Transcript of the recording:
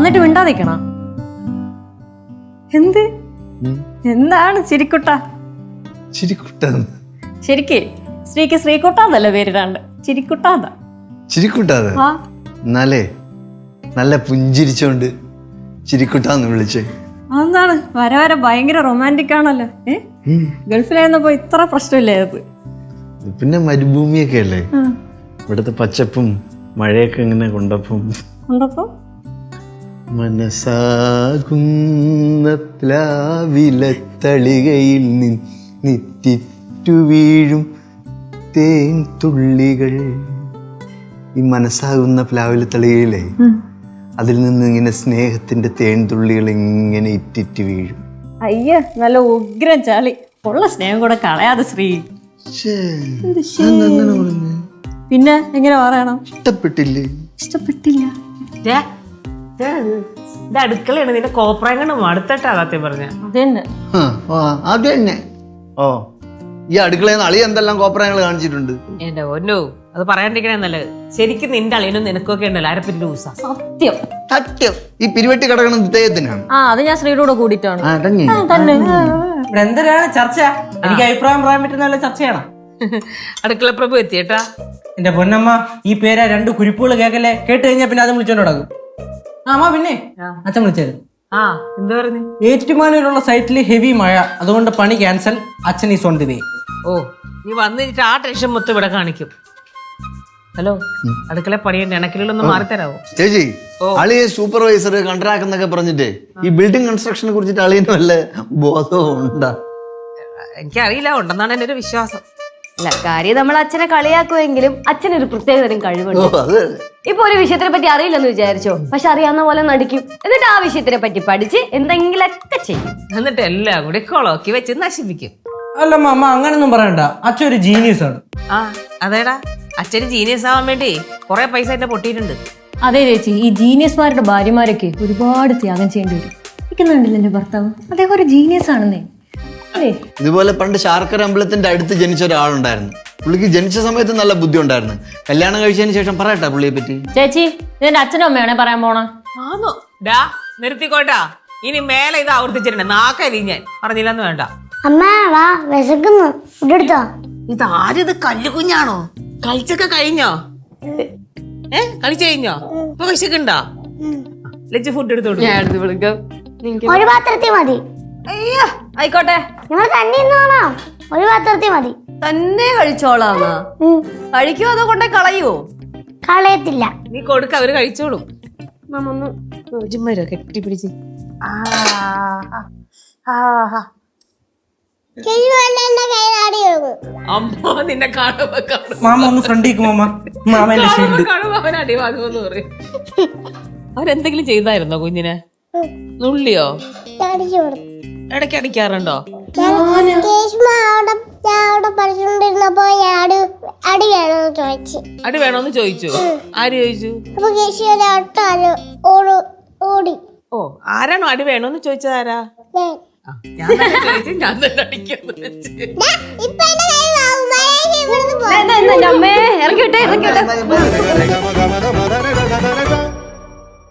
എന്നിട്ട് മിണ്ടാതിക്കണ എന്ത് എന്താണ് ചിരിക്കുട്ട? ചിരിക്കുട്ട ശരിക്ക് ശ്രീക്ക് ശ്രീകുട്ടാന്നല്ല പേരിടാണ്ട്, ചിരിക്കുട്ടാന്ന. ചിരിക്കുട്ടാതെ എന്നാലേ നല്ല പുഞ്ചിരിച്ചോണ്ട് ചിരിക്കുട്ടാന്ന് വിളിച്ചേ. അതെന്താണ് വര വര ഭയങ്കര റൊമാൻറ്റിക് ആണല്ലോ. ഗൾഫിലായിരുന്നപ്പോ ഇത്ര പ്രശ്നമില്ലായത്. പിന്നെ മരുഭൂമിയൊക്കെ അല്ലേ, ഇവിടുത്തെ പച്ചപ്പും മഴയൊക്കെ ഇങ്ങനെ കൊണ്ടപ്പം മനസ്സാകുന്ന പ്ലാവിലത്തളികയിൽ നിന്നിറ്റിറ്റു വീഴും തേൻ തുള്ളികൾ. ഈ മനസ്സാകുന്ന പ്ലാവിലെ തളികയിലേ അതിൽ നിന്ന് ഇങ്ങനെ സ്നേഹത്തിന്റെ തേൻ തുള്ളികൾ ഇങ്ങനെ ഇറ്റിറ്റ് വീഴും. അയ്യ നല്ല ഉഗ്രം ചാളി, ഉള്ള സ്നേഹം കൂടെ കളയാതെ ശ്രീ. പിന്നെ എങ്ങനെ പറയണം? ഇഷ്ടപ്പെട്ടില്ലേ? ഇഷ്ടപ്പെട്ടില്ല. അടുക്കളയാണ് നിന്റെ കോപ്രായങ്ങളും അടുത്തിട്ടാ സത്യം പറഞ്ഞ. അത് തന്നെ. ഓ ഈ അടുക്കളയിൽ അളി എന്തെല്ലാം കോപ്രായങ്ങൾ കാണിച്ചിട്ടുണ്ട്. എന്റെ ഒന്നോ അത് പറയാണ്ടിരിക്കണേ നല്ലത്. ശരിക്കും നിന്റെ അളിയനും നിനക്കൊക്കെ ഉണ്ടല്ലോ അരപ്പറ്റി ദിവസം. സത്യം സത്യം. ഈ പിരിവെട്ടി കിടക്കണം ഇദ്ദേഹത്തിനാണ്. അത് ഞാൻ ശ്രീയുടെ കൂടിയിട്ടാണ്. എന്തിനാണ് ചർച്ച? എനിക്ക് അഭിപ്രായം പറയാൻ പറ്റുന്ന ചർച്ചയാണ്. അടുക്കള പ്രഭു എത്തിയേട്ടാ. എന്റെ പൊന്നമ്മ, ഈ പേരാ രണ്ട് കുരിപ്പുകൾ കേക്കല്ലേ, കേട്ട് കഴിഞ്ഞാ പിന്നെ അത് വിളിച്ചോണ്ട് നടക്കും. അമ്മ പിന്നെ അച്ഛൻ വിളിച്ചത് എന്ത് പറഞ്ഞു? ഏറ്റുമാനൂരുള്ള സൈറ്റിൽ ഹെവി മഴ, അതുകൊണ്ട് പണി ക്യാൻസൽ. അച്ഛൻ ഈ സോണ്ട് വേ. ഓ നീ വന്നിട്ട് ആ ടെൻഷൻ മൊത്തം ഇവിടെ കാണിക്കും. ഹലോ, അടുക്കള പണിയുണ്ട്, ഇണക്കിലൊന്ന് മാറിത്തരാവോ? ചേച്ചി, അളിയെ സൂപ്പർവൈസർ കോൺട്രാക്ട് എന്നൊക്കെ പറഞ്ഞിട്ട് ഈ ബിൽഡിംഗ് കൺസ്ട്രക്ഷനെ കുറിച്ചിട്ട് അളിയന് വല്ല ബോധവും ഉണ്ടാ? എനിക്കറിയില്ല, ഉണ്ടെന്നാണ് എന്റെ ഒരു വിശ്വാസം. അല്ല, കാര്യം നമ്മൾ അച്ഛനെ കളിയാക്കുമെങ്കിലും അച്ഛനൊരു പ്രത്യേകതരം കഴിവുണ്ട്. ഇപ്പൊ ഒരു വിഷയത്തിനെ പറ്റി അറിയില്ലെന്ന് വിചാരിച്ചോ, പക്ഷെ അറിയാവുന്ന പോലെ നടിക്കും. എന്നിട്ട് ആ വിഷയത്തിനെ പറ്റി പഠിച്ച് എന്തെങ്കിലൊക്കെ ചെയ്യും. എന്നിട്ട് എല്ലാം കൂടി കൊളോക്കി വെച്ച് നശിപ്പിക്കും. അല്ലമ്മ, അമ്മ അങ്ങനൊന്നും പറയണ്ട. അച്ഛൻ ഒരു ജീനിയസ് ആണ്. അതേടാ, അച്ഛന് ജീനിയസ് ആവാൻ വേണ്ടി കുറെ പൈസ എന്നെ പൊട്ടിയിട്ടുണ്ട്. അതെ ചേച്ചി, ഈ ജീനിയസ്മാരുടെ ഭാര്യമാരൊക്കെ ഒരുപാട് ത്യാഗം ചെയ്യേണ്ടി വരും. ഇരിക്കുന്നുണ്ടല്ലോ എന്റെ ഭർത്താവ്, അദ്ദേഹം ഒരു ജീനിയസ് ആണെന്നേ. ഇതുപോലെ പണ്ട് ശാർക്കര അമ്പലത്തിന്റെ അടുത്ത് ജനിച്ച ഒരാളുണ്ടായിരുന്നു. പുള്ളിക്ക് ജനിച്ച സമയത്ത് നല്ല ബുദ്ധി ഉണ്ടായിരുന്നു. കല്യാണം കഴിച്ചതിന് ശേഷം പറയട്ടെ പുള്ളിയെ പറ്റി. ചേച്ചി, ഇതിന്റെ അച്ഛനും അമ്മയാണേ പറയാൻ പോണ. ആന്നോ? ഡാ നിർത്തിക്കോട്ടാ, ഇനി മേലെ ഇത് ആവർത്തിച്ചിട്ടുണ്ട്. നാക്കരി ഞാൻ പറഞ്ഞില്ലെന്ന് വേണ്ട. ഇതാരിത് കല്ലുകുഞ്ഞാണോ? കളിച്ചൊക്കെ കഴിഞ്ഞോ? കളിച്ചു കഴിഞ്ഞോ? ഇപ്പൊ വിശക്കുണ്ടോ? ലജ്ജ ഫുഡ് എടുത്തോളൂ. ഒരു പാത്രത്തിൽ മതി. അയ്യോ ആയിക്കോട്ടെ, നിങ്ങൾ തന്നെ ഒരു പാത്രത്തിൽ മതി. തന്നെ കഴിച്ചോളാന്നാ? കഴിക്കുവോ അതോ കൊണ്ടേ കളയുവോ? കളയത്തില്ല, നീ കൊടുക്ക, അവര് കഴിച്ചോളും. കെട്ടിപ്പിടിച്ച് അമ്മ നിന്നെ മാമ ഒന്ന് ഫ്രണ്ടിക്ക് മാമ. മാമന്റെ ഷീൽഡ് അവൻ അടി വാങ്ങുമെന്ന് പറയും. അവരെന്തെങ്കിലും ചെയ്തായിരുന്നോ കുഞ്ഞിനെ? നുള്ളിയോ? ഇടയ്ക്ക് അടിക്കാറുണ്ടോ? അടി വേണോന്ന് ചോദിച്ചു. ആര് ചോദിച്ചു? ഓ, ആരാണോ അടി വേണോന്ന് ചോദിച്ചത്? ആരാ? ഞാൻ തന്നെ ചോദിച്ചു, ഞാൻ തന്നെ അടിക്കുന്നു. ഇറക്കി വിട്ടേ.